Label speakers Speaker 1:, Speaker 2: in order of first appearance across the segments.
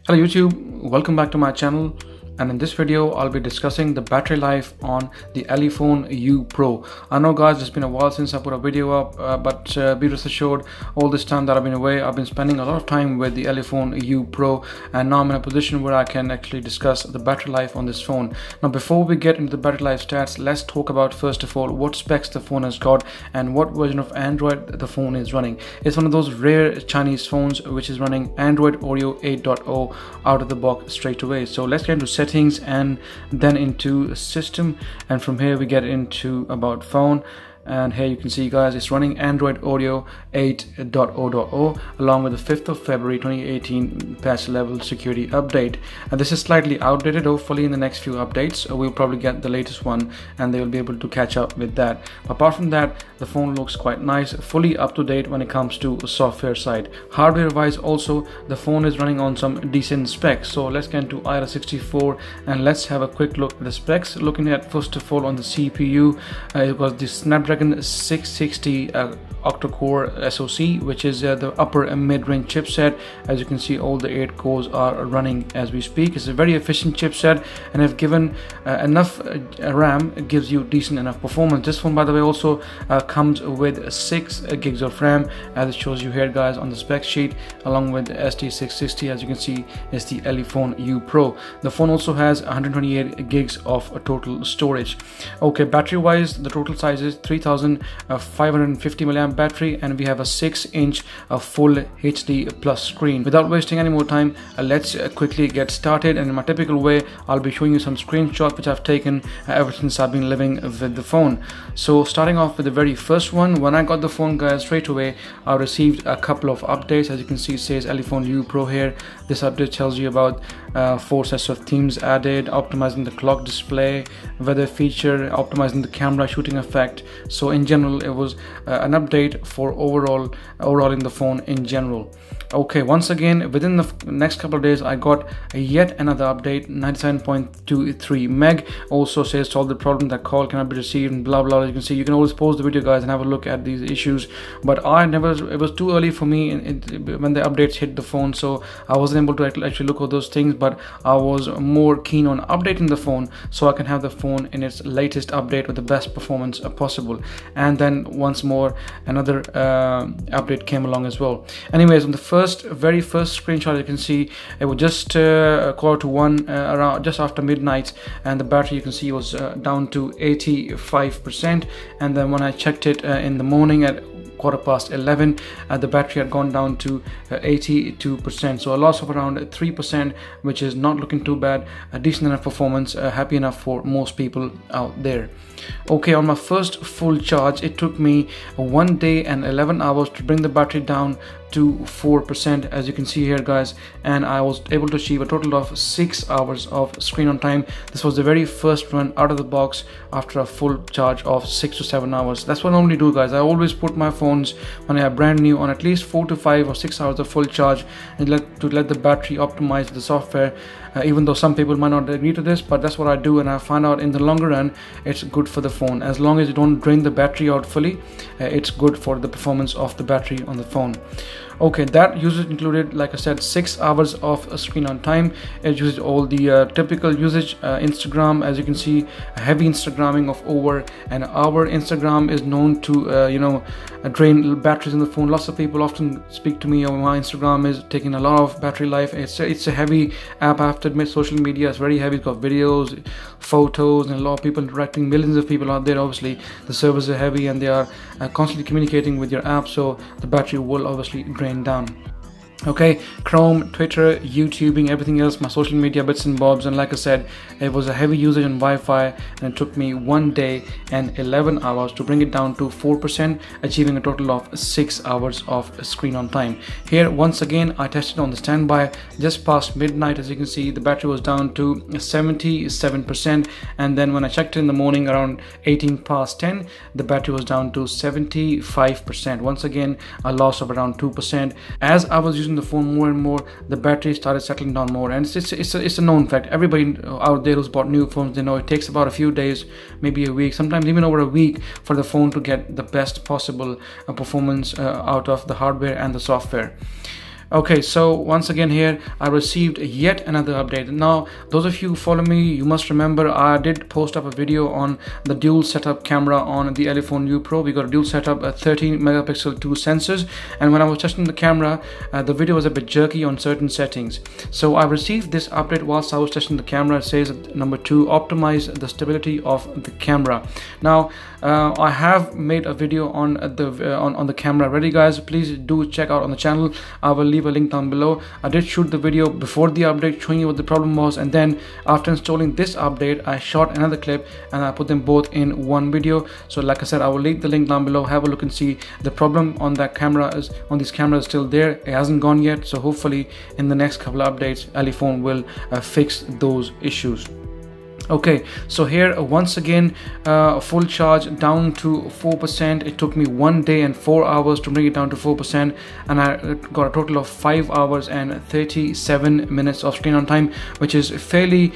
Speaker 1: Hello YouTube, welcome back to my channel, and in this video I'll be discussing the battery life on the Elephone U Pro. I know guys, it's been a while since I put a video up, but be rest assured, all this time that I've been away, I've been spending a lot of time with the Elephone U Pro, and now I'm in a position where I can actually discuss the battery life on this phone. Now before we get into the battery life stats, let's talk about first of all what specs the phone has got and what version of Android the phone is running. It's one of those rare Chinese phones which is running Android Oreo 8.0 out of the box straight away. So let's get into settings and then into system, and from here we get into about phone. And here you can see guys, it's running Android Oreo 8.0.0 along with the 5th of February 2018 patch level security update. And this is slightly outdated. Hopefully in the next few updates we'll probably get the latest one and they will be able to catch up with that. Apart from that, the phone looks quite nice, fully up to date when it comes to software side. Hardware wise also, the phone is running on some decent specs. So let's get into iOS 64 and let's have a quick look at the specs. Looking at first of all on the CPU, it was the Snapdragon 660 octa-core SoC, which is the upper and mid-range chipset. As you can see, all the 8 cores are running as we speak. It's a very efficient chipset, and if given enough RAM, it gives you decent enough performance. This phone, by the way, also comes with 6 gigs of RAM, as it shows you here guys on the spec sheet, along with ST660. As you can see, is the Elephone U Pro. The phone also has 128 gigs of total storage. Okay, battery wise, the total size is 3550 mAh battery, and we have a 6-inch full HD plus screen. Without wasting any more time, let's quickly get started, and in my typical way I'll be showing you some screenshots which I've taken ever since I've been living with the phone. So starting off with the very first one, when I got the phone guys, straight away I received a couple of updates. As you can see, it says Elephone U Pro here. This update tells you about 4 sets of themes added, optimizing the clock display, weather feature, optimizing the camera shooting effect. So in general, it was an update for overall in the phone in general. Okay, once again, within the next couple of days I got yet another update, 97.23 meg. Also says solve the problem that call cannot be received and blah blah. As you can see, you can always pause the video guys and have a look at these issues, but it was too early for me when the updates hit the phone, so I wasn't able to actually look at those things. But I was more keen on updating the phone so I can have the phone in its latest update with the best performance possible. And then once more another update came along as well. Anyways, on the very first screenshot, you can see it was just 1:15 around just after midnight, and the battery, you can see, was down to 85%. And then when I checked it in the morning at 11:15, the battery had gone down to 82%, so a loss of around 3%, which is not looking too bad. A decent enough performance, happy enough for most people out there. Okay, on my first full charge, it took me 1 day and 11 hours to bring the battery down to 4%, as you can see here guys, and I was able to achieve a total of 6 hours of screen on time. This was the very first run out of the box after a full charge of 6 to 7 hours. That's what I normally do guys. I always put my phones when they are brand new on at least 4 to 5 or 6 hours of full charge, and to let the battery optimize the software. Even though some people might not agree to this, but that's what I do, and I find out in the longer run it's good for the phone. As long as you don't drain the battery out fully, it's good for the performance of the battery on the phone. Okay, that usage included, like I said, 6 hours of screen on time. It uses all the typical usage. Instagram, as you can see, heavy Instagramming of over an hour. Instagram is known to drain batteries in the phone. Lots of people often speak to me on my Instagram is taking a lot of battery life. It's a heavy app, I have to admit. Social media is very heavy. It's got videos, photos, and a lot of people interacting, millions of people out there. Obviously the servers are heavy and they are constantly communicating with your app, so the battery will obviously drain down. Okay, Chrome, Twitter, YouTubing, everything else, my social media bits and bobs. And like I said, it was a heavy usage on Wi-Fi, and it took me 1 day and 11 hours to bring it down to 4%, achieving a total of 6 hours of screen on time. Here once again I tested on the standby just past midnight. As you can see, the battery was down to 77%, and then when I checked in the morning around 10:18, the battery was down to 75%. Once again, a loss of around 2%. As I was using the phone more and more, the battery started settling down more, and it's a known fact. Everybody out there who's bought new phones, they know it takes about a few days, maybe a week, sometimes even over a week, for the phone to get the best possible performance out of the hardware and the software. Okay, so once again here I received yet another update. Now those of you who follow me, you must remember I did post up a video on the dual setup camera on the Elephone U Pro. We got a dual setup, 13 megapixel 2 sensors, and when I was testing the camera, the video was a bit jerky on certain settings. So I received this update whilst I was testing the camera. It says number 2, optimize the stability of the camera. Now I have made a video on the camera already, guys. Please do check out on the channel. I will leave a link down below. I did shoot the video before the update showing you what the problem was, and then after installing this update I shot another clip and I put them both in one video. So like I said, I will leave the link down below. Have a look and see. The problem on that camera is on these cameras still there. It hasn't gone yet, so hopefully in the next couple of updates Elephone will fix those issues. Okay, so here once again full charge down to 4%. It took me 1 day and 4 hours to bring it down to 4%, and I got a total of 5 hours and 37 minutes of screen on time, which is fairly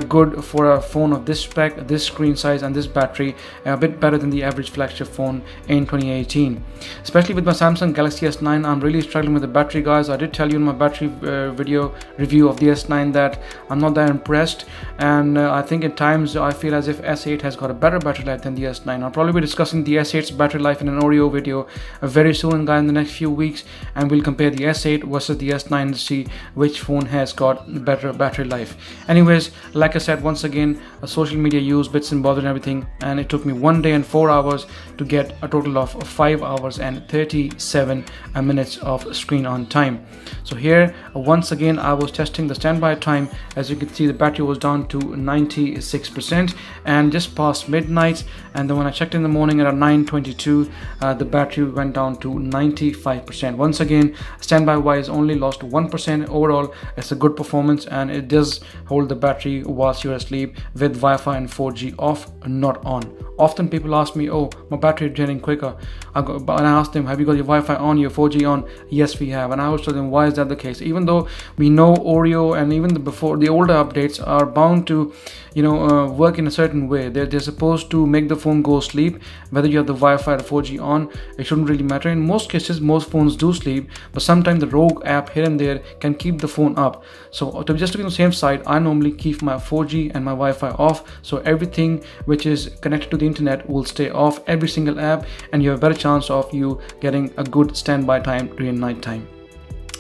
Speaker 1: good for a phone of this spec, this screen size and this battery. A bit better than the average flagship phone in 2018. Especially with my Samsung Galaxy S9, I'm really struggling with the battery, guys. I did tell you in my battery video review of the S9 that I'm not that impressed, and I think at times I feel as if S8 has got a better battery life than the S9. I'll probably be discussing the S8's battery life in an Oreo video very soon, guys, in the next few weeks, and we'll compare the S8 versus the S9 to see which phone has got better battery life. Anyways, like I said, once again, a social media use, bits and bother and everything, and it took me 1 day and 4 hours to get a total of 5 hours and 37 minutes of screen on time. So here once again I was testing the standby time. As you can see, the battery was down to 96% and just past midnight, and then when I checked in the morning at 9:22, the battery went down to 95%. Once again, standby wise only lost 1%. Overall it's a good performance, and it does hold the battery whilst you're asleep with Wi-Fi and 4G off, not on. Often people ask me, oh, my battery is draining quicker. And I asked them, have you got your Wi-Fi on, your 4G on? Yes, we have. And I always tell them, why is that the case? Even though we know Oreo and even the older updates are bound to, work in a certain way. They're supposed to make the phone go sleep. Whether you have the Wi-Fi or 4G on, it shouldn't really matter. In most cases, most phones do sleep, but sometimes the rogue app here and there can keep the phone up. So just to be on the safe side, I normally keep my 4G and my Wi-Fi off, so everything which is connected to the internet will stay off, every single app, and you have a better chance of you getting a good standby time during night time.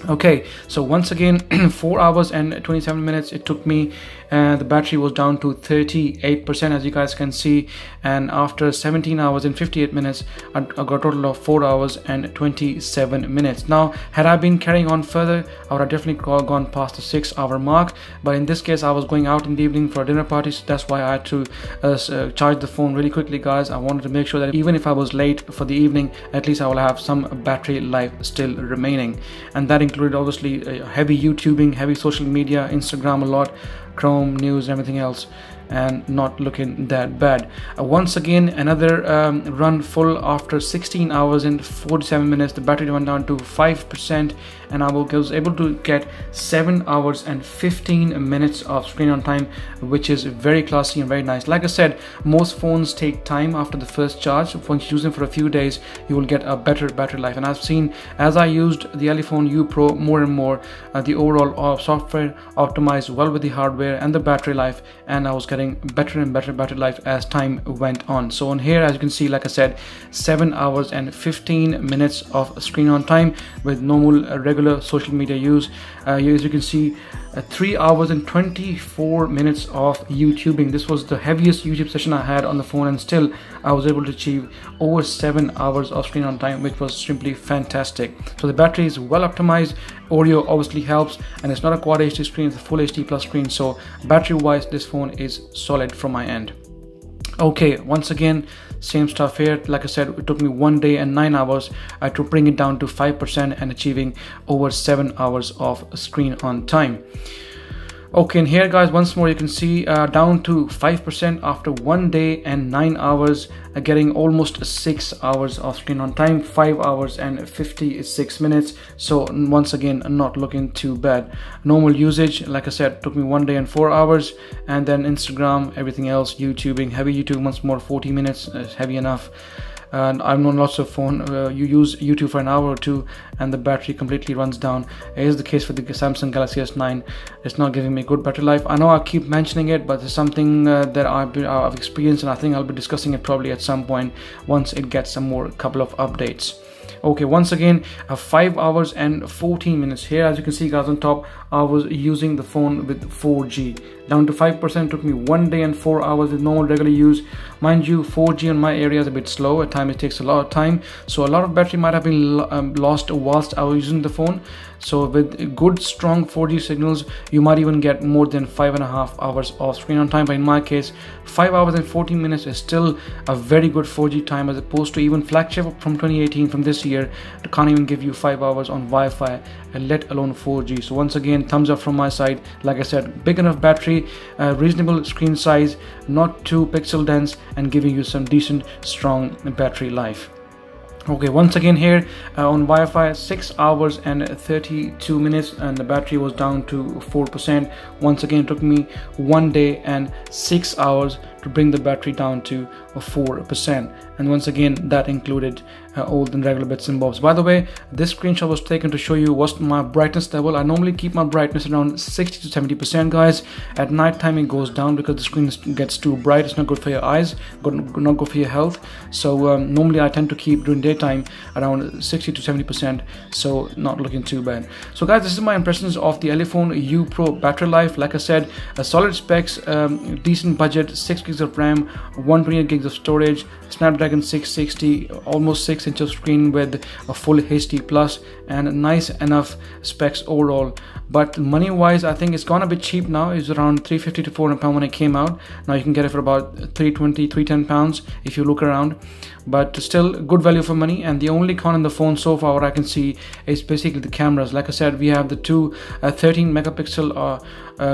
Speaker 1: Okay, so once again 4 hours and 27 minutes it took me. The battery was down to 38%, as you guys can see, and after 17 hours and 58 minutes I got a total of 4 hours and 27 minutes. Now had I been carrying on further, I would have definitely gone past the 6-hour mark, but in this case I was going out in the evening for a dinner party, so that's why I had to charge the phone really quickly, guys. I wanted to make sure that even if I was late for the evening, at least I will have some battery life still remaining, and that included obviously heavy YouTubing, heavy social media, Instagram a lot, Chrome, news, everything else, and not looking that bad. Once again, another run full after 16 hours and 47 minutes. The battery went down to 5%, and I was able to get 7 hours and 15 minutes of screen on time, which is very classy and very nice. Like I said, most phones take time after the first charge. Once you use them for a few days, you will get a better battery life, and I've seen as I used the Elephone U Pro more and more, the overall software optimized well with the hardware and the battery life, and I was getting better and better battery life as time went on. So on here, as you can see, like I said, 7 hours and 15 minutes of screen on time with normal regular social media use. As you can see, 3 hours and 24 minutes of YouTubing. This was the heaviest YouTube session I had on the phone, and still I was able to achieve over 7 hours of screen on time, which was simply fantastic. So the battery is well optimized. Oreo obviously helps, and it's not a Quad HD screen, it's a Full HD Plus screen, so battery wise this phone is solid from my end. Okay, once again, same stuff here. Like I said, it took me 1 day and 9 hours to bring it down to 5% and achieving over 7 hours of screen on time. Okay, and here guys, once more you can see down to 5% after 1 day and 9 hours, getting almost 6 hours of screen on time, 5 hours and 56 minutes. So once again, not looking too bad. Normal usage, like I said, took me 1 day and 4 hours, and then Instagram, everything else, YouTubing, heavy YouTube once more, 40 minutes, heavy enough. and I've known lots of phone you use YouTube for an hour or two and the battery completely runs down. It is the case with the Samsung Galaxy S9. It's not giving me good battery life. I know I keep mentioning it, but it's something that I've experienced, and I think I'll be discussing it probably at some point once it gets some more couple of updates. Okay, once again, 5 hours and 14 minutes here. As you can see, guys, on top, I was using the phone with 4G. Down to 5% took me 1 day and 4 hours with normal regular use. Mind you, 4G in my area is a bit slow. At times it takes a lot of time, so a lot of battery might have been lost whilst I was using the phone. So with good strong 4G signals, you might even get more than 5.5 hours of screen on time. But in my case, 5 hours and 14 minutes is still a very good 4G time, as opposed to even flagship from 2018, from this year, can't even give you 5 hours on Wi-Fi, and let alone 4G. So once again, thumbs up from my side. Like I said, big enough battery, reasonable screen size, not too pixel dense, and giving you some decent strong battery life. Okay, once again here on Wi-Fi, 6 hours and 32 minutes, and the battery was down to 4%. Once again, it took me 1 day and 6 hours to bring the battery down to 4%, and once again that included all the regular bits and bobs. By the way, this screenshot was taken to show you what's my brightness level. I normally keep my brightness around 60 to 70%, guys. At night time it goes down because the screen gets too bright. It's not good for your eyes, not good for your health. So normally I tend to keep during daytime around 60 to 70%, so not looking too bad. So guys, this is my impressions of the Elephone U Pro battery life. Like I said, solid specs, decent budget, 6 gigs of RAM, 128 gigs of storage, Snapdragon 660, almost 6 inch of screen with a full HD plus, and nice enough specs overall. But money wise, I think it's gone a bit cheap now. It's around 350 to 400 pounds when it came out. Now you can get it for about 320, 310 pounds if you look around, but still good value for money. And the only con in the phone so far, what I can see, is basically the cameras. Like I said, we have the two 13 megapixel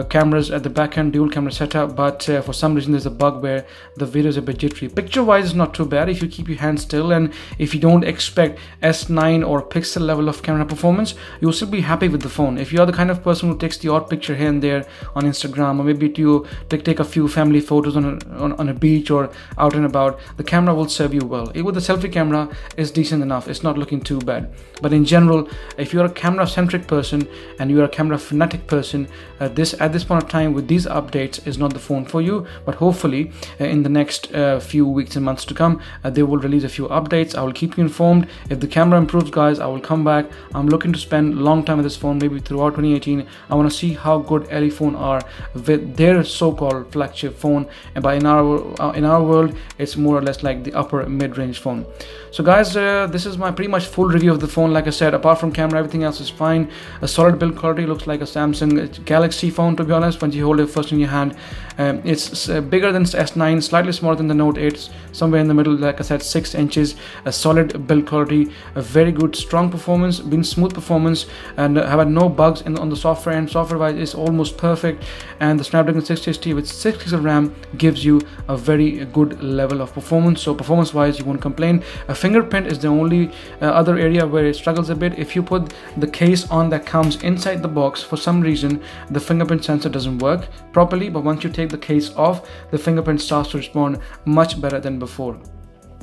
Speaker 1: cameras at the back end, dual camera setup, but for some reason there's a bug where the video is a bit jittery. Picture wise, it's not too bad if you keep your hands still, and if you don't expect S9 or pixel level of camera performance, you'll still be happy with the phone. If you're the kind of person who takes the odd picture here and there on Instagram, or maybe to take a few family photos on a beach or out and about, the camera will serve you well. With the selfie camera, it's decent enough. It's not looking too bad. But in general, if you're a camera centric person and you're a camera fanatic person, at this point of time with these updates is not the phone for you. But hopefully in the next few weeks and months to come, they will release a few updates. I will keep you informed. If the camera improves, guys, I will come back. I'm looking to spend a long time with this phone, maybe throughout 2018. I want to see how good Elephone are with their so-called flagship phone, and by in our world, it's more or less like the upper mid-range phone. So guys, this is my pretty much full review of the phone. Like I said, apart from camera, everything else is fine. A solid build quality, looks like a Samsung Galaxy phone, to be honest. When you hold it first in your hand, it's bigger than S9, slightly smaller than the Note 8, somewhere in the middle. Like I said, 6 inches, a solid build quality, a very good strong performance, been smooth performance, and have had no bugs on the software end. Software wise is almost perfect, and the Snapdragon 660 with 6 gigs of RAM gives you a very good level of performance. So performance wise, you won't complain. A fingerprint is the only other area where it struggles a bit. If you put the case on that comes inside the box, for some reason the fingerprint sensor doesn't work properly, but once you take the case off, the fingerprint starts to respond much better than before.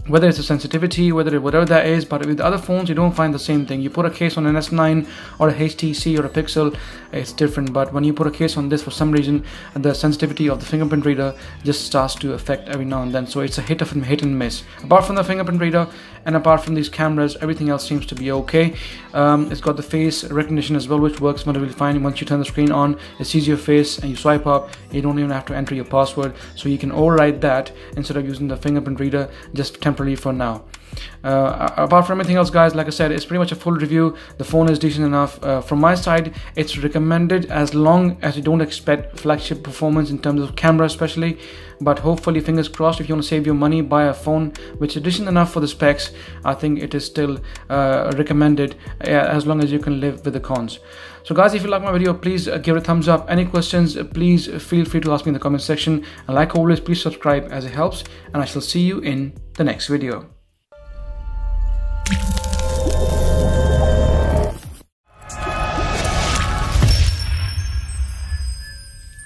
Speaker 1: Whether it's a sensitivity, whatever that is, but with other phones you don't find the same thing. You put a case on an S9 or a HTC or a Pixel, it's different, but when you put a case on this, for some reason the sensitivity of the fingerprint reader just starts to affect every now and then. So it's a hit and miss. Apart from the fingerprint reader and apart from these cameras, everything else seems to be okay. It's got the face recognition as well, which works really fine. Once you turn the screen on, it sees your face and you swipe up, you don't even have to enter your password, so you can override that instead of using the fingerprint reader just temporarily for now. Apart from everything else, guys, like I said, it's pretty much a full review. The phone is decent enough. From my side, it's recommended as long as you don't expect flagship performance in terms of camera especially. But hopefully, fingers crossed, if you want to save your money, buy a phone which is decent enough for the specs. I think it is still recommended as long as you can live with the cons. So guys, if you like my video, please give it a thumbs up. Any questions, please feel free to ask me in the comment section. And like always, please subscribe as it helps. And I shall see you in the next video.